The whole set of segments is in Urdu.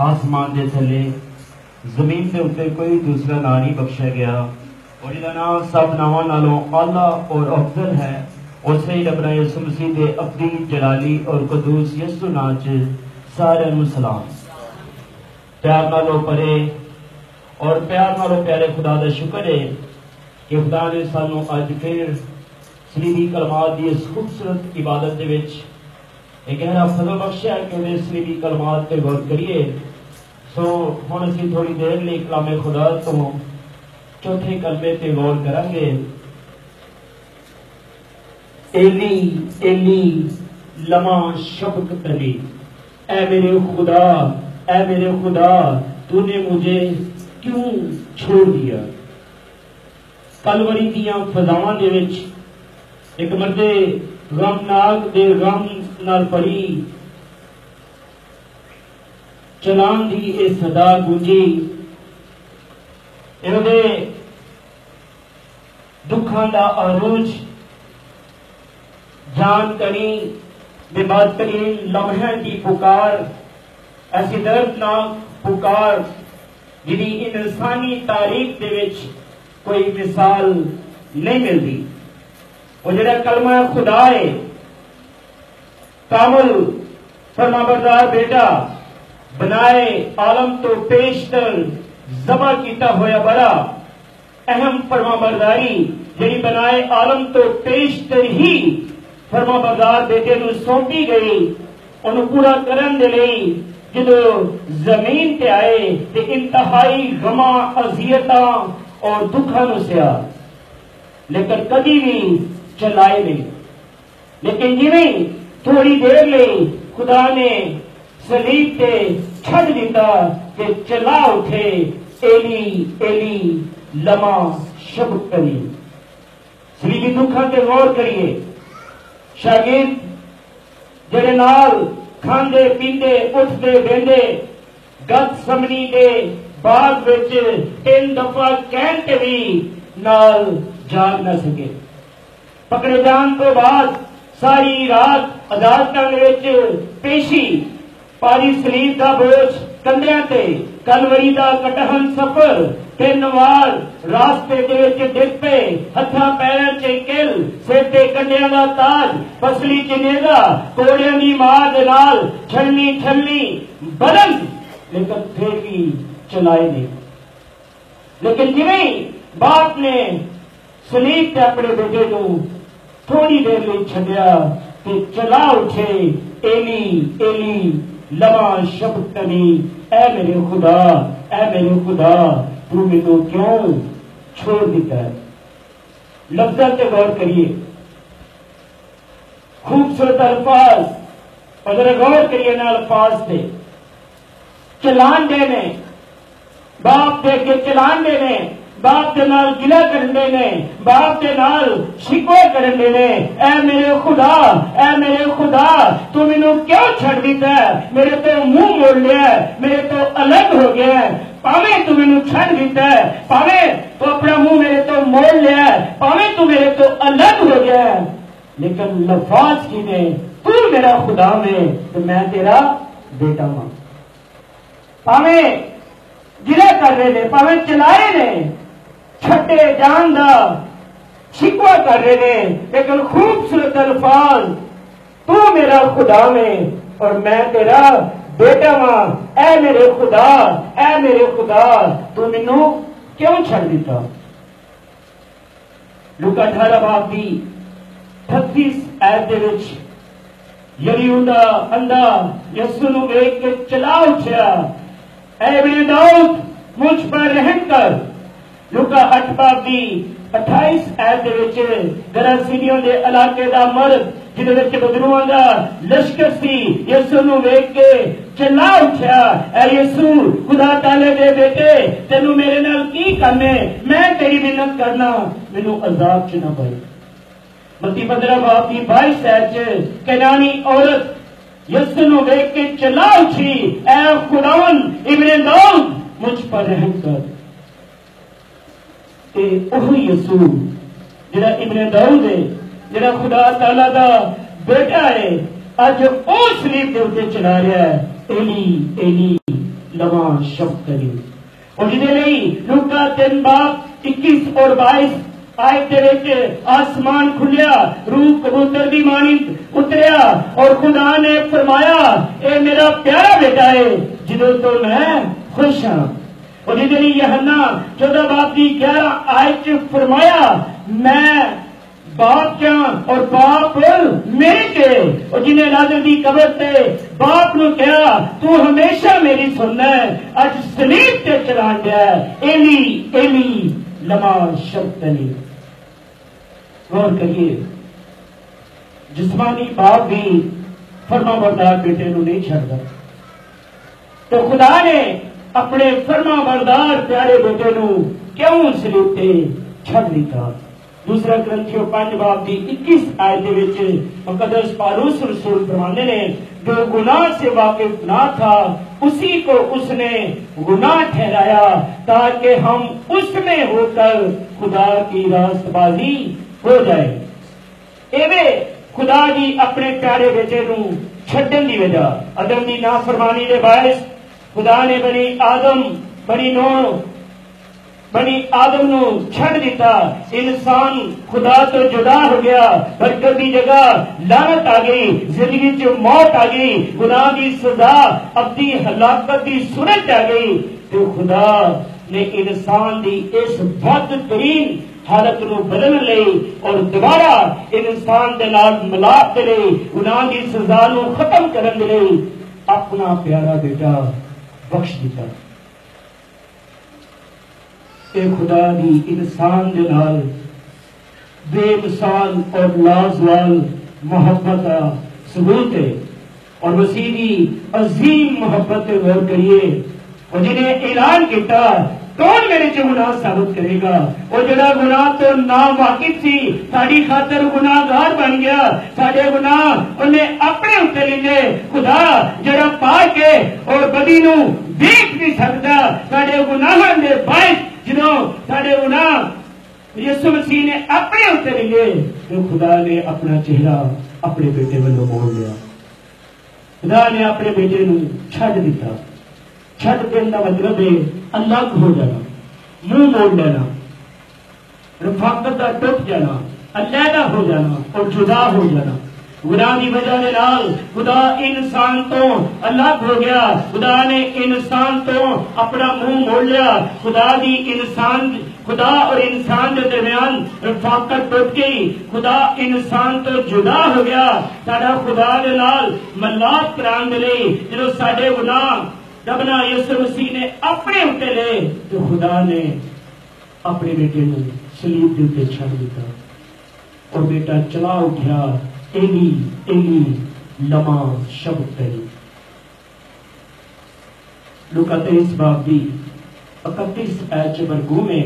آسمان دے تھلے زمین دے اوپر کوئی دوسرا نام نہیں بخشا گیا اور یہ نام سب ناماں نالوں اعلیٰ اور افضل ہے اور صحیح ربنا یسوع مسیح دے ابدی جلالی اور قدوس یسوع نام چ سارے نوں سلام۔ پیار نالوں پڑھے اور پیار نالوں پیارے خدا دا شکر ہے کہ خدا نے سانوں اج پھر صلیبی کلمات دی اس خوبصورت عبادت دے وچ ایک گہرا فضل بخشیا کہ انہیں صلیبی کلمات پہ غور کریے۔ سو ہن اسی تھوڑی دیر لئی کلام خدا تو چوتھے کلمے تے غور کریں گے۔ ایلی ایلی لما شبقتنی، اے میرے خدا تو نے مجھے کیوں چھوڑ دیا۔ کلوری دیاں فضاواں دے وچ ایک مردے غمناک دے غم نال پڑی چلان دی اے صدا گونجی، انہوں دے دکھاں دا عروج جان کنی بے بات کرین لمحہ کی پکار، ایسی دردناک پکار جنہی انسانی تاریخ دے وچ کوئی مثال نہیں ملتی۔ وہ جڑا کلمہ خدا ہے کامل فرما بردار بیٹا بنائے عالم تو پیشتر ذبح کیتا ہویا بڑا اہم فرما برداری جڑی بنائے عالم تو پیشتر ہی فرما بردار بیٹے نو سونپی گئی، انہوں پورا کرن دے لئی جدو زمین تے آئے تے انتہائی غماں اذیتاں اور دکھاں نو سیا، لیکن کبھی بھی چلائے نہیں۔ لیکن جویں تھوڑی دیر لئی خدا نے صلیب تے چھڑ دیتا کہ چلا اٹھے ایلی ایلی لما شبقتنی۔ صلیبی دکھاں تے غور کریے، شاگرد جڑے نال کھاندے پیندے اٹھدے بیندے گت سمنی دے باغ وچ 3 دفعہ کہن کے بھی نال جاگ نہ سکے، پکڑے جان تو بعد ساری رات عدالتاں وچ پیشی، پاری صلیب دا بوجھ کندھیاں تے، کلوری دا کٹہن سفر، 3 وار راستے دے وچ ڈگ پے، ہتھاں پیراں چ کل، سر تے کنڈیاں دا تاج، پسلی چ نیزا، کوڑیاں دی مار دے نال چھلنی بلند، لیکن پھر بھی چلائے نہیں۔ لیکن جویں باپ نے صلیب تے اپنے بیٹے کو تھوڑی دیر لئی چھڈیا تے چلا اٹھے ایلی ایلی لما شبقتنی، اے میرے خدا تو مینوں کیوں چھوڑ دیتا ہے۔ لفظاں تے غور کریے، خوبصورت الفاظ، اگر غور کریے نا الفاظ تے، چلان دے نے باپ دے کے، چلان دے نے باپ دے نال گلہ کرن دے نے، باپ دے نال شکوے کرن دے نے، اے میرے خدا تو مینوں کیوں چھڑ دیتا ہے، میرے تو منہ موڑ لیا ہے، میرے تو الگ ہو گیا ہے، پاویں تو مینوں چھڑ دیتا ہے، پاویں تو اپنا منہ میرے تو موڑ لیا ہے، پاویں تو میرے تو الگ ہو گیا ہے، لیکن لفاظ کی نے تو میرا خدا میں تو میں تیرا بیٹا ہوں۔ پاویں گلہ کر رہے نے، پاویں چلائے نے، چھٹے جان دا شکوہ کر رہے نے، لیکن خوبصورت الفاظ تو میرا خدا میں اور میں تیرا بیٹا ہاں، اے میرے خدا تو مینوں کیوں چھڑ دیتا۔ لوکا 18 باب دی 38 آیت دے وچ یریہودا اندھا یسوع نوں ویکھ کے چلا اٹھیا، اے ابن داؤد مجھ پر رحم کر۔ لوکا 8 باب دی 28 آیت دے وچ گراسینیوں دے علاقے دا مرد جدے وچ بدروہاں دا لشکر سی، یسوع نوں ویکھ کے چلا اٹھیا، اے یسوع خدا تعالی دے بیٹے تینوں میرے نال کی کم ہے، میں تیری منت کرنا مینوں عذاب چ نہ پائے۔ متی 15 باب دی 22 آیت چ کنانی عورت یسوع نوں ویکھ کے چلا اٹھی، اے خداوند ابن داؤد مجھ پر رحم کر۔ تے وہی یسوع جڑا ابن داؤد ہے، جڑا خدا تعالی دا بیٹا ہے، اج او صلیب دے اوتے چلا رہا ہے، ایلی ایلی لواں شبتنی. اور جدے نہیں لوکا 3 باب 21 اور 22 آیت دے وچ آسمان کھلیا، روح کبوتر دی مانند اتریا اور خدا نے فرمایا اے میرا پیارا بیٹا ہے جدوں تو میں خوش ہاں. اور جدے نہیں یوحنا 14 باب دی 11 آیت وچ فرمایا میں باپ کیا اور باپ میرے کے. اور جنہیں لازر دی قبر تے باپ نو کہا تو ہمیشہ میری سننا ہے، اج صلیب تے چلا گیا ایلی ایلی لما شبتنی. غور کریے، جسمانی باپ بھی فرما بردار بیٹے نو نہیں چھڑتا، تو خدا نے اپنے فرما بردار پیارے بیٹے نو کیوں صلیب تے چھڑ دیتا. دوسرا کرنتھیوں 5 باب دی 21 آیت دے وچ مقدس پالوس رسول فرماندے نے جو گناہ سے واقف نہ تھا اسی کو اس نے گناہ ٹھہرایا تاکہ ہم اس میں ہو کر خدا کی راست بازی ہو جائے. ایویں خدا جی اپنے پیارے بیٹے نو چھڈن دی وجہ آدم دی نافرمانی دے باعث خدا نے بنی آدم نو چھڑ دیتا. انسان خدا تو جدا ہو گیا، برکت دی جگہ لعنت آ گئی، زندگی چ موت آ گئی، گناہ دی سزا ابدی ہلاکت دی صورت آ گئی. تو خدا نے انسان دی اس بدترین حالت نو بدلن لئی اور دوبارہ انسان دے نال ملاپ دے لئی گناہ دی سزا نو ختم کرن دے لئی اپنا پیارا بیٹا بخش دیتا. اے خدا دی انسان دے نال بے مثال اور لازوال محبت کا ثبوت ہے. اور مسیح دی عظیم محبت پہ غور کریے. اور جنہیں اعلان کیتا کون میرے چ گناہ ثابت کرے گا؟ وہ جڑا گناہ تو نا واقف سی ساری خاطر گناہ گار بن گیا، سارے گناہ انہیں اپنے اتنے لیے. خدا جڑا پا کے اور بدی نو دیکھ نہیں سکتا سارے گناہ دے باعث جدوں سارے گناہ یسوع مسیح نے اپنے اتنے لیے تو خدا نے اپنا چہرہ اپنے بیٹے والوں موڑ لیا. خدا نے اپنے بیٹے نو چھڈ دیتا. چھڈ دین کا مطلب ہے الگ ہو جانا، منہ موڑ لینا، رفاقت کا ٹوٹ جانا، علیحدہ ہو جانا اور جدا ہو جانا. گناہ کی وجہ کے نال خدا انسان تو الگ ہو گیا. خدا نے انسان تو اپنا منہ موڑ لیا. خدا اور انسان کے درمیان رفاقت ٹوٹ گئی. خدا انسان تو جدا ہو گیا. ساڈا خدا دے نال ملاپ کران دے لئی جدوں ساڈے گناہ ربنا یسوع مسیح نے اپنے اوپر لے تو خدا نے اپنے بیٹے نو صلیب دے اوپر چھڑ دیتا اور بیٹا چلا اٹھیا ایلی ایلی لما شبتنی. لوکا 23 باب دی 31 آیت مرغوم ہے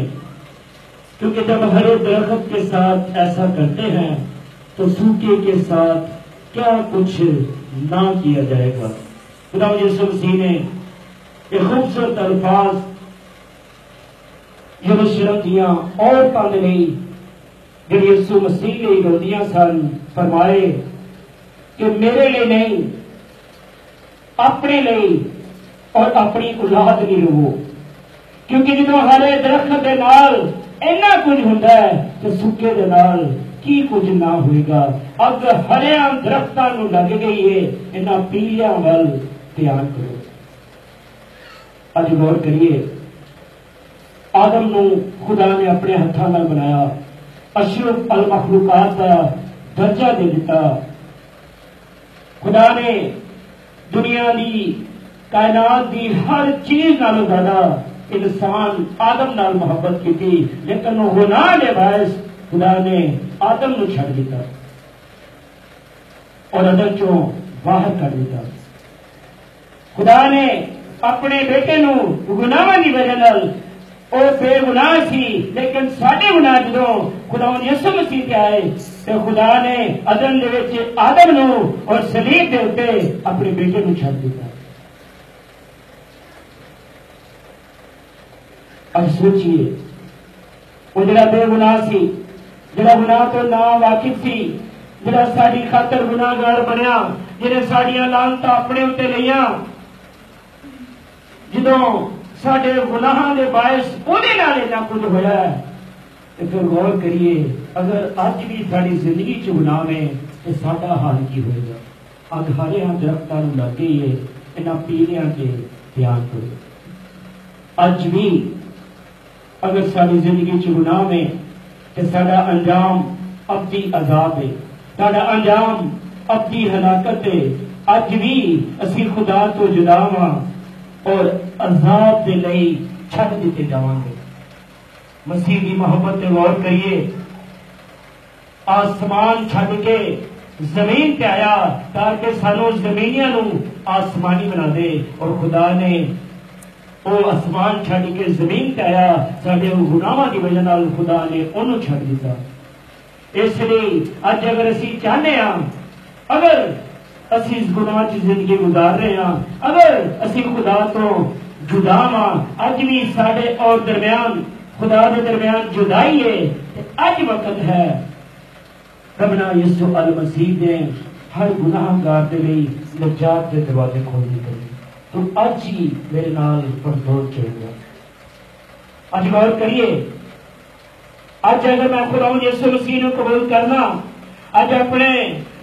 کیونکہ جب ہرے درخت کے ساتھ ایسا کرتے ہیں تو سوکھے کے ساتھ کیا کچھ نہ کیا جائے گا. خدا یسوع مسیح نے یہ خوبصورت الفاظ یروشلم دیاں عورتاں دے لئی جڑی یسوع مسیح لئی روندیاں سن فرمائے کہ میرے لیے نہیں، اپنے لئی اور اپنی اولاد لئی رو. کیونکہ جدوں ہرے درخت دے نال اینا کچھ ہوندا ہے تو سکے دے نال کی کچھ نہ ہوئے گا. اب ہریاں درختاں نو لگ گئی ہے، انہاں پیلیاں ول دھیان کرو. اج غور کریے، آدم نو خدا نے اپنے ہاتھوں نال بنایا، اشرف المخلوقات کا درجہ دے دیتا. خدا نے دنیا دی کائنات دی ہر چیز نال زیادہ انسان آدم نال محبت کی تھی، لیکن وہ گناہ دے باعث خدا نے آدم نو چھڑ دیتا اور عدن چوں باہر کر دیتا. خدا نے اپنے بیٹے نو گناہ کی وجہ نال او بے گناہ سی، لیکن ساڈے گناہ جدوں خدا یسوع مسیح تے آئے تو خدا نے عدن دے وچ آدم نو اور صلیب دے اوتے اپنے بیٹے نو چھڈ دیتا. اب سوچئے وہ جڑا بے گناہ سی، جڑا گناہ تو نا واقف سی، جڑا ساری خاطر گناہ گار بنیا، جنہیں ساڑیاں لانتاں اپنے اوتے لئیاں، جدوں ساڈے گناہاں دے باعث اودے نال اتنا کچھ ہویا ہے تے پھر غور کریے اگر اج بھی ساری زندگی چ گناہ ہے تے ساڈا حال کی ہوئے گا؟ اگ ہرے ہاں درختاں نوں لگ گئی ہے، انہاں پیلیاں تے دھیان کرو۔ اج بھی اگر ساری زندگی چ گناہ ہے تے ساڈا انجام ابدی عذاب ہے، ساڈا انجام ابدی ہلاکت ہے۔ اج بھی اسی خدا تو جدا ہاں اور عذاب دے لئی چھڈ دیتے جاواں گے۔ مسیح دی محبت تے غور کریے، آسمان چھڈ کے زمین پہ آیا تاکہ سانو زمینیاں نو آسمانی بنا دے، اور خدا نے وہ آسمان چھڈ کے زمین پہ آیا ساڈے گناہاں دی وجہ نال خدا نے انہوں چھڈ دیتا۔ اس لیے اج اگر اسی چاہنے ہاں، اگر اسی اس گناہ کی زندگی گزار رہے ہیں، اگر اسی خدا تو جدا ہاں، اج بھی ساڈے اور درمیان خدا دے درمیان جدائی ہے، اج وقت ہے ربنا یسوع المسیح نے ہر گناہ گار دے لئی نجات دے دروازے کھولنے کرے۔ تو اج ہی میرے نال پرتوڑ چلے گا۔ اج غور کریے، اج اگر میں خدا یسوع مسیح کو قبول کرنا، اج اپنے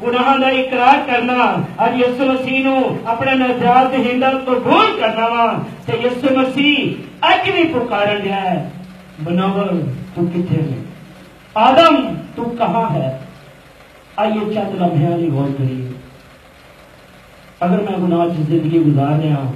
گناہاں دا اقرار کرنا، اج یسوع مسیح نو اپنے نجات دہندہ قبول کرنا وا، تے یسوع مسیح اج بھی پکارن دیا ہے، منور تو کتنے ہے؟ آدم تو کہاں ہے؟ آئیے چند لمحے غور کریے۔ اگر میں گناہ کی زندگی گزار رہا ہوں